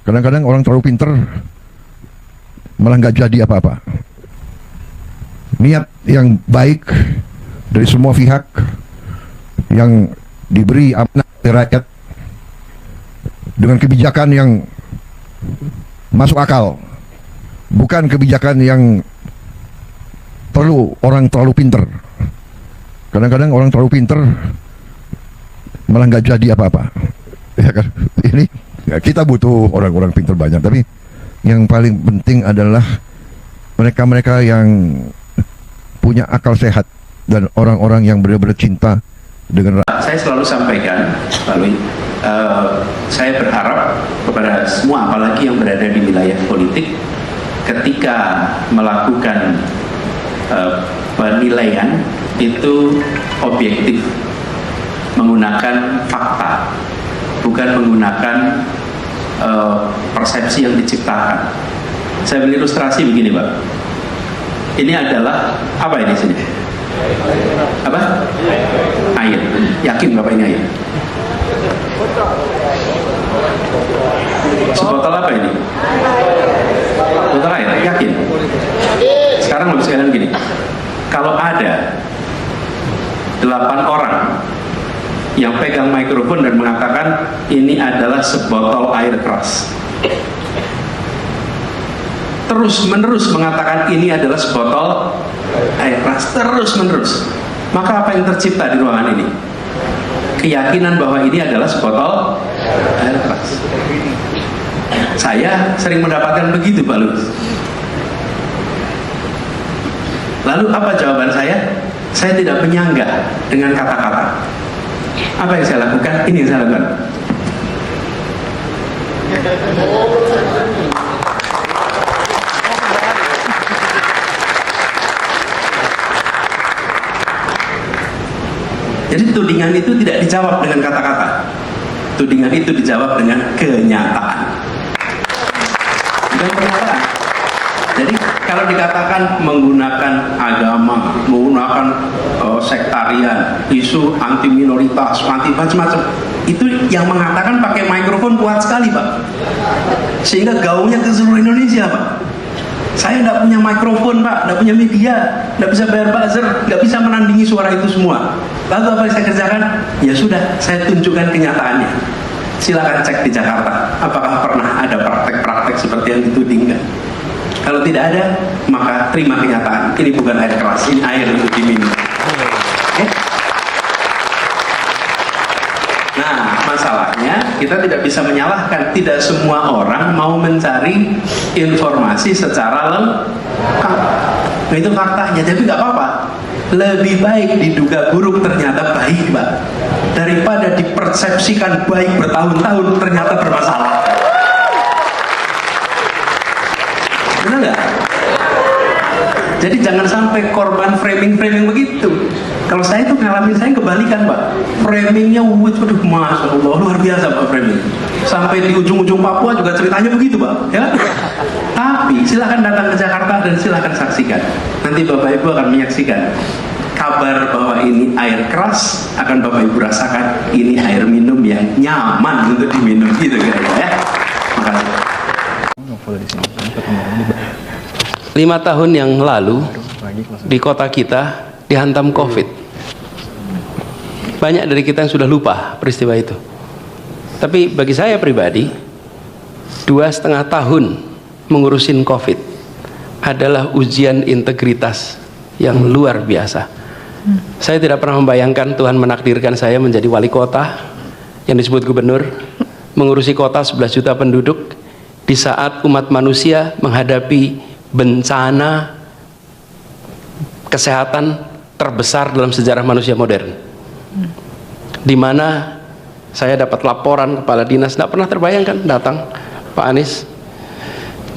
Kadang-kadang orang terlalu pinter malah nggak jadi apa-apa. Niat yang baik dari semua pihak yang diberi amanah oleh rakyat dengan kebijakan yang masuk akal, bukan kebijakan yang perlu orang terlalu pinter. Kadang-kadang orang terlalu pinter malah nggak jadi apa-apa. Ya kan? Ini ya, kita butuh orang-orang pinter banyak, tapi yang paling penting adalah mereka-mereka yang punya akal sehat dan orang-orang yang benar-benar cinta dengan rakyat. Saya selalu sampaikan, Pak Lui, saya berharap kepada semua, apalagi yang berada di wilayah politik, ketika melakukan penilaian itu objektif, menggunakan fakta, bukan menggunakan persepsi yang diciptakan. Saya beri ilustrasi begini, Pak. Ini adalah apa ini sini? Apa? Air. Yakin Bapak ini air? Sebotol apa ini? Botol air. Yakin? Sekarang lebih sekalian gini. Kalau ada 8 orang yang pegang mikrofon dan mengatakan ini adalah sebotol air keras, terus menerus mengatakan ini adalah sebotol air keras, terus menerus, maka apa yang tercipta di ruangan ini? Keyakinan bahwa ini adalah sebotol air keras. Saya sering mendapatkan begitu, Pak Lut. Lalu apa jawaban saya? Saya tidak menyanggah dengan kata-kata. Apa yang saya lakukan? Ini yang saya lakukan. Jadi tudingan itu tidak dijawab dengan kata-kata. Tudingan itu dijawab dengan kenyataan. Bukan pernyataan. Jadi kalau dikatakan menggunakan agama, menggunakan sektarian, isu anti minoritas, anti macam-macam, itu yang mengatakan pakai mikrofon kuat sekali, Pak. Sehingga gaungnya ke seluruh Indonesia, Pak. Saya tidak punya mikrofon, Pak, tidak punya media, tidak bisa bayar buzzer, tidak bisa menandingi suara itu semua. Lalu apa yang saya kerjakan? Ya sudah, saya tunjukkan kenyataannya. Silakan cek di Jakarta, apakah pernah ada praktek-praktek seperti yang ditudingkan. Kalau tidak ada, maka terima kenyataan. Ini bukan air keras, ini air untuk diminum. Okay? Nah, masalahnya kita tidak bisa menyalahkan. Tidak semua orang mau mencari informasi secara lengkap. Nah, itu faktanya. Jadi nggak apa-apa. Lebih baik diduga buruk ternyata baik, Pak, daripada dipersepsikan baik bertahun-tahun ternyata bermasalah. Benar nggak? Jadi jangan sampai korban framing-framing begitu. Kalau saya itu ngalamin, saya kebalikan, Pak. Framingnya, waduh, Masya Allah, luar biasa, Pak, framing. Sampai di ujung-ujung Papua juga ceritanya begitu, Pak. Ya? Tapi silakan datang ke Jakarta dan silakan saksikan. Nanti Bapak Ibu akan menyaksikan kabar bahwa ini air keras, akan Bapak Ibu rasakan ini air minum yang nyaman untuk diminum, gitu kira-kira ya. Makasih. 5 tahun yang lalu di kota kita dihantam COVID. Banyak dari kita yang sudah lupa peristiwa itu. Tapi bagi saya pribadi, 2,5 tahun mengurusin COVID adalah ujian integritas yang luar biasa. Saya tidak pernah membayangkan Tuhan menakdirkan saya menjadi wali kota yang disebut gubernur, mengurusi kota 11 juta penduduk di saat umat manusia menghadapi bencana kesehatan terbesar dalam sejarah manusia modern, di mana saya dapat laporan kepala dinas, tidak pernah terbayangkan, datang Pak Anies,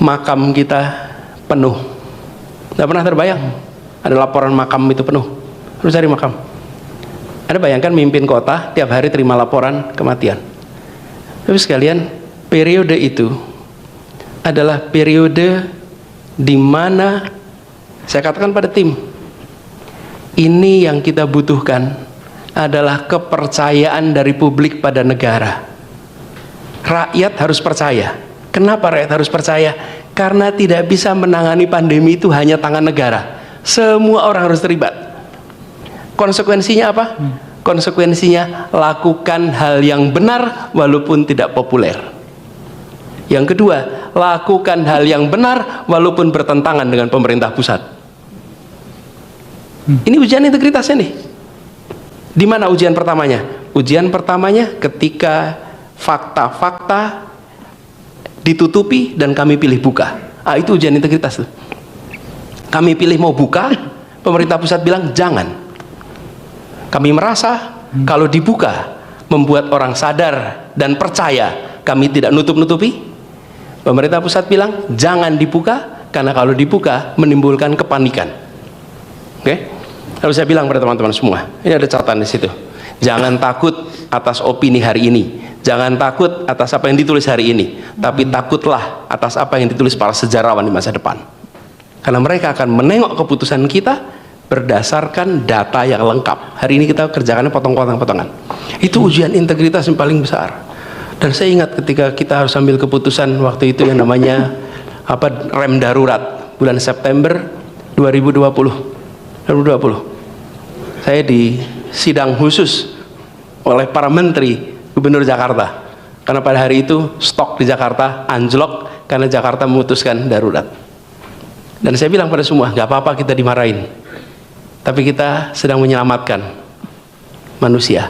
makam kita penuh, tidak pernah terbayang ada laporan makam itu penuh, harus cari makam. Anda bayangkan mimpin kota tiap hari terima laporan kematian. Tapi sekalian, periode itu adalah periode di mana saya katakan pada tim, ini yang kita butuhkan adalah kepercayaan dari publik pada negara. Rakyat harus percaya Kenapa rakyat harus percaya? Karena tidak bisa menangani pandemi itu hanya tangan negara. Semua orang harus terlibat. Konsekuensinya apa? Konsekuensinya lakukan hal yang benar walaupun tidak populer. Yang kedua, lakukan hal yang benar walaupun bertentangan dengan pemerintah pusat. Ini ujian integritasnya nih. Di mana ujian pertamanya? Ujian pertamanya ketika fakta-fakta ditutupi dan kami pilih buka. Itu ujian integritas tuh. Kami pilih mau buka, pemerintah pusat bilang jangan. Kami merasa kalau dibuka membuat orang sadar dan percaya kami tidak nutup-nutupi. Pemerintah pusat bilang jangan dibuka karena kalau dibuka menimbulkan kepanikan. Oke? Lalu saya bilang pada teman-teman semua, ini ada catatan di situ. Jangan takut atas opini hari ini. Jangan takut atas apa yang ditulis hari ini, tapi takutlah atas apa yang ditulis para sejarawan di masa depan. Karena mereka akan menengok keputusan kita berdasarkan data yang lengkap. Hari ini kita kerjakannya potong-potongan. Itu ujian integritas yang paling besar. Dan saya ingat ketika kita harus ambil keputusan waktu itu yang namanya rem darurat bulan September 2020. Saya di sidang khusus oleh para menteri Gubernur Jakarta. Karena pada hari itu stok di Jakarta anjlok karena Jakarta memutuskan darurat. Dan saya bilang pada semua, nggak apa-apa kita dimarahin, tapi kita sedang menyelamatkan manusia,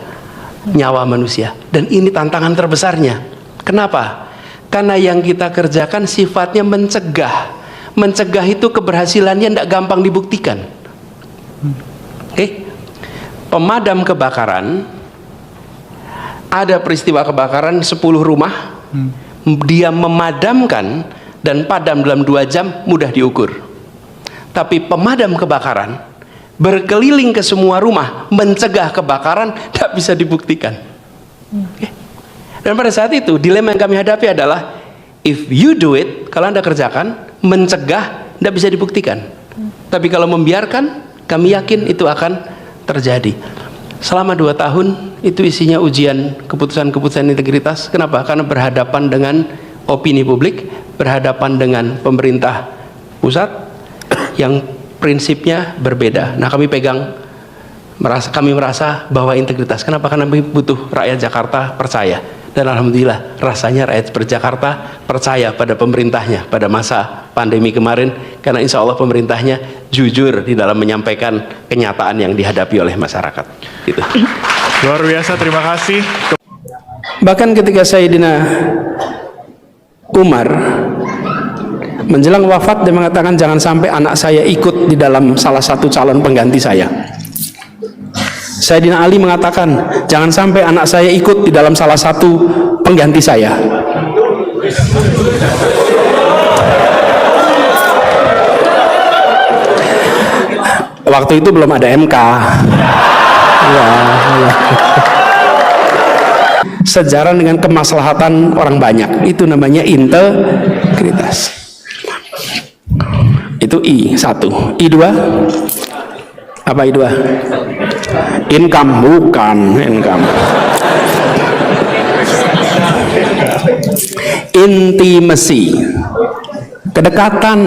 nyawa manusia. Dan ini tantangan terbesarnya. Kenapa? Karena yang kita kerjakan sifatnya mencegah. Mencegah itu keberhasilannya tidak gampang dibuktikan. Oke? Pemadam kebakaran, ada peristiwa kebakaran 10 rumah, dia memadamkan dan padam dalam 2 jam mudah diukur. Tapi pemadam kebakaran berkeliling ke semua rumah mencegah kebakaran tidak bisa dibuktikan. Okay. Dan pada saat itu dilema yang kami hadapi adalah if you do it, kalau Anda kerjakan, mencegah tidak bisa dibuktikan. Tapi kalau membiarkan, kami yakin itu akan terjadi. Selama 2 tahun itu isinya ujian keputusan-keputusan integritas. Kenapa? Karena berhadapan dengan opini publik, berhadapan dengan pemerintah pusat yang prinsipnya berbeda. Nah, kami merasa bahwa integritas. Kenapa? Karena kami butuh rakyat Jakarta percaya. Dan alhamdulillah rasanya rakyat Jakarta percaya pada pemerintahnya pada masa pandemi kemarin, karena insya Allah pemerintahnya jujur di dalam menyampaikan kenyataan yang dihadapi oleh masyarakat. Gitu. Luar biasa, terima kasih. Bahkan ketika Sayyidina Umar menjelang wafat, dia mengatakan jangan sampai anak saya ikut di dalam salah satu calon pengganti saya. Sayyidina Ali mengatakan jangan sampai anak saya ikut di dalam salah satu pengganti saya. Waktu itu belum ada MK. Ya. Sejalan dengan kemaslahatan orang banyak, itu namanya integritas. Itu I1. I2 apa? I2 income, bukan income. Intimacy, kedekatan,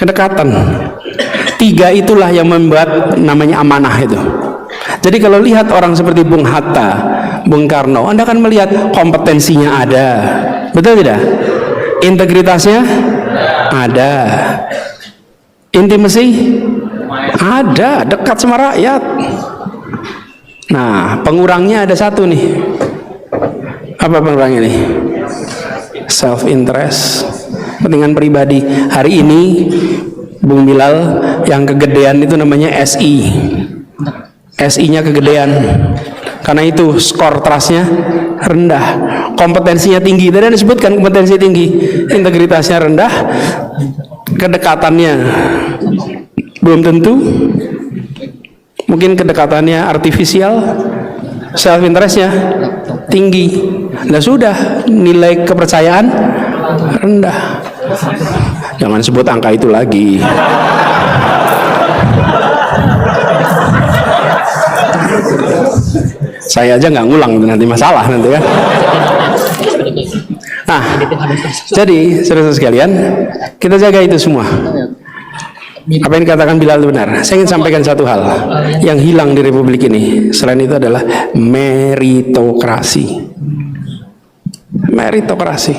kedekatan. 3 itulah yang membuat namanya amanah itu. Jadi kalau lihat orang seperti Bung Hatta, Bung Karno, Anda akan melihat kompetensinya ada, betul tidak? Integritasnya ada, intimasi ada, dekat sama rakyat. Nah, pengurangnya ada satu nih. Apa pengurangnya nih? Self interest, kepentingan pribadi. Hari ini Bung Bilal yang kegedean itu namanya SI. SI-nya kegedean. Karena itu skor trustnya rendah, kompetensinya tinggi. Tadi disebutkan kompetensi tinggi, integritasnya rendah, kedekatannya belum tentu, mungkin kedekatannya artifisial, self interestnya tinggi. Nah sudah, nilai kepercayaan rendah. Jangan sebut angka itu lagi. Saya aja nggak ngulang, nanti masalah nanti kan. Nah, jadi saudara sekalian, kita jaga itu semua. Apa yang dikatakan Bilal itu benar. Saya ingin sampaikan satu hal yang hilang di Republik ini. Selain itu adalah meritokrasi. Meritokrasi.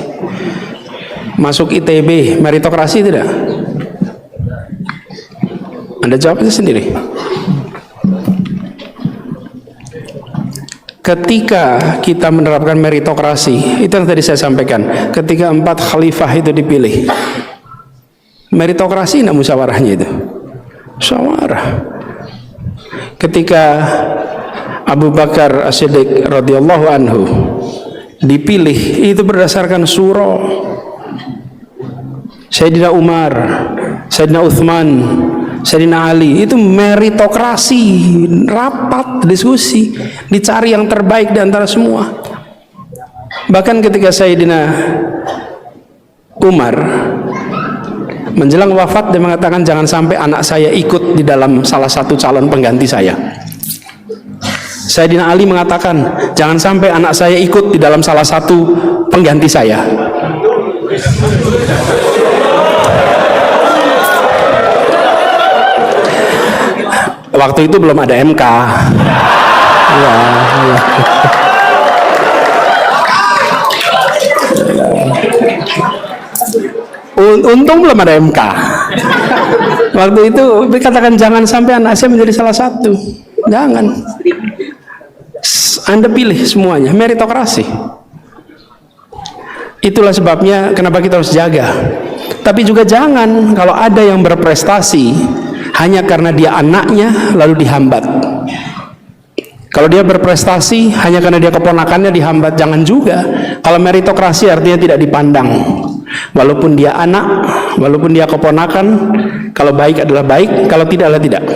Masuk ITB, meritokrasi tidak? Anda jawab itu sendiri. Ketika kita menerapkan meritokrasi, itu yang tadi saya sampaikan. Ketika 4 khalifah itu dipilih, meritokrasi tidak musyawarahnya itu. Musyawarah. Ketika Abu Bakar As-Siddiq radhiyallahu anhu dipilih, itu berdasarkan syura. Sayyidina Umar, Sayyidina Uthman, Sayyidina Ali, itu meritokrasi, rapat, diskusi, dicari yang terbaik di antara semua. Bahkan ketika Sayyidina Umar menjelang wafat, dia mengatakan jangan sampai anak saya ikut di dalam salah satu calon pengganti saya. Sayyidina Ali mengatakan jangan sampai anak saya ikut di dalam salah satu pengganti saya. Waktu itu belum ada MK. Ya, ya. Untung belum ada MK. Waktu itu dikatakan jangan sampai anak saya menjadi salah satu. Jangan. Anda pilih semuanya, meritokrasi. Itulah sebabnya kenapa kita harus jaga. Tapi juga jangan kalau ada yang berprestasi hanya karena dia anaknya lalu dihambat. Kalau dia berprestasi hanya karena dia keponakannya dihambat, jangan juga. Kalau meritokrasi artinya tidak dipandang. Walaupun dia anak, walaupun dia keponakan, kalau baik adalah baik, kalau tidak adalah tidak.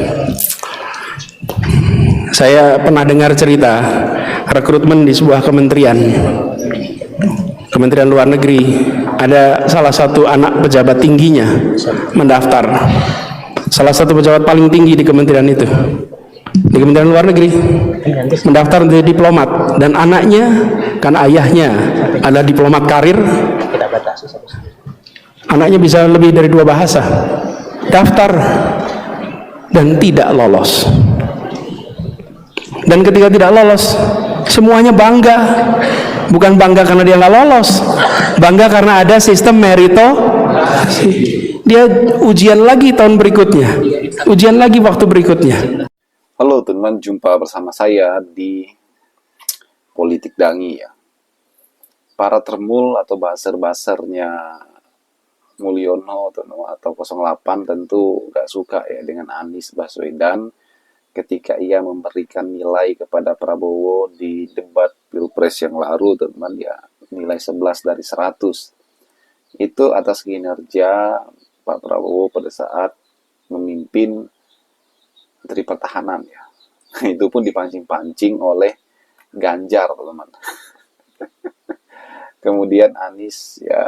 Saya pernah dengar cerita rekrutmen di sebuah kementerian luar negeri. Ada salah satu anak pejabat tingginya mendaftar. Salah satu pejabat paling tinggi di kementerian itu, di kementerian luar negeri, mendaftar menjadi diplomat, dan anaknya kan ayahnya adalah diplomat karir. Anaknya bisa lebih dari 2 bahasa. Daftar dan tidak lolos. Dan ketika tidak lolos, semuanya bangga. Bukan bangga karena dia nggak lolos, bangga karena ada sistem meritokrasi. Dia ujian lagi tahun berikutnya, ujian lagi waktu berikutnya. Halo teman, jumpa bersama saya di Politik Dangi ya. Para termul atau baser-basernya Mulyono atau 08 tentu gak suka ya dengan Anies Baswedan ketika ia memberikan nilai kepada Prabowo di debat Pilpres yang lalu, teman ya, nilai 11 dari 100. Itu atas kinerja Pak Prabowo pada saat memimpin Menteri Pertahanan ya. Itu pun dipancing-pancing oleh Ganjar, teman. Kemudian Anies ya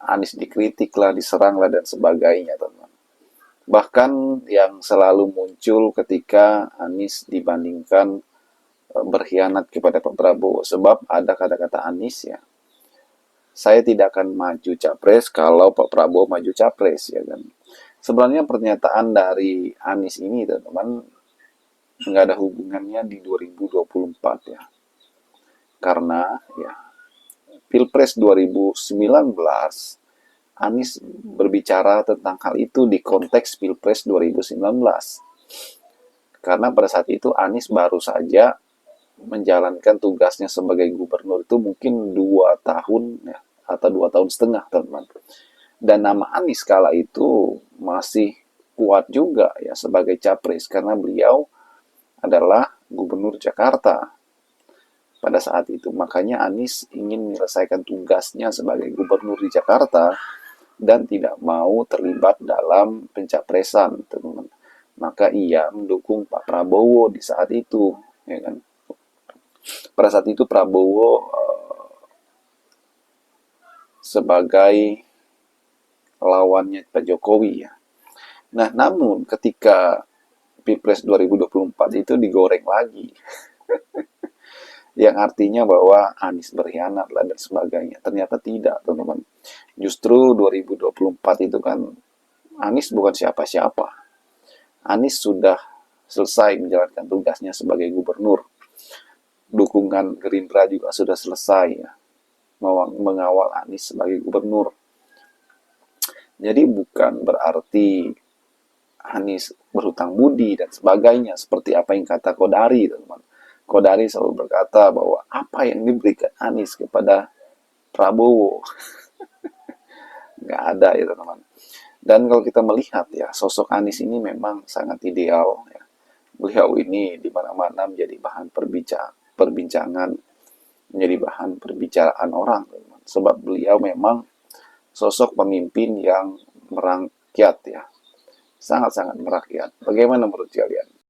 Anies dikritik lah, diserang lah dan sebagainya, teman. Bahkan yang selalu muncul ketika Anies dibandingkan berkhianat kepada Pak Prabowo, sebab ada kata-kata Anies ya, saya tidak akan maju capres kalau Pak Prabowo maju capres ya kan. Sebenarnya pernyataan dari Anies ini teman-teman nggak ada hubungannya di 2024 ya. Karena ya Pilpres 2019 Anies berbicara tentang hal itu di konteks Pilpres 2019. Karena pada saat itu Anies baru saja menjalankan tugasnya sebagai gubernur itu mungkin 2 tahun ya, atau 2 tahun setengah, teman-teman. Dan nama Anies kala itu masih kuat juga ya sebagai capres karena beliau adalah gubernur Jakarta pada saat itu. Makanya Anies ingin menyelesaikan tugasnya sebagai gubernur di Jakarta dan tidak mau terlibat dalam pencapresan, teman-teman. Maka ia mendukung Pak Prabowo di saat itu, ya kan. Pada saat itu Prabowo sebagai lawannya Pak Jokowi ya. Nah, namun ketika Pilpres 2024 itu digoreng lagi. yang artinya bahwa Anies berkhianat lah dan sebagainya. Ternyata tidak, teman-teman. Justru 2024 itu kan Anies bukan siapa-siapa. Anies sudah selesai menjalankan tugasnya sebagai gubernur. Dukungan Gerindra juga sudah selesai ya, mengawal Anies sebagai gubernur. Jadi bukan berarti Anies berhutang budi dan sebagainya seperti apa yang kata Kodari, teman-teman. Kodari selalu berkata bahwa apa yang diberikan Anies kepada Prabowo nggak ada ya, teman-teman. Dan kalau kita melihat ya, sosok Anies ini memang sangat ideal ya. Beliau ini di mana-mana menjadi bahan perbincangan, menjadi bahan perbicaraan orang, teman-teman. Sebab beliau memang sosok pemimpin yang merakyat ya. Sangat-sangat merakyat. Bagaimana menurut kalian?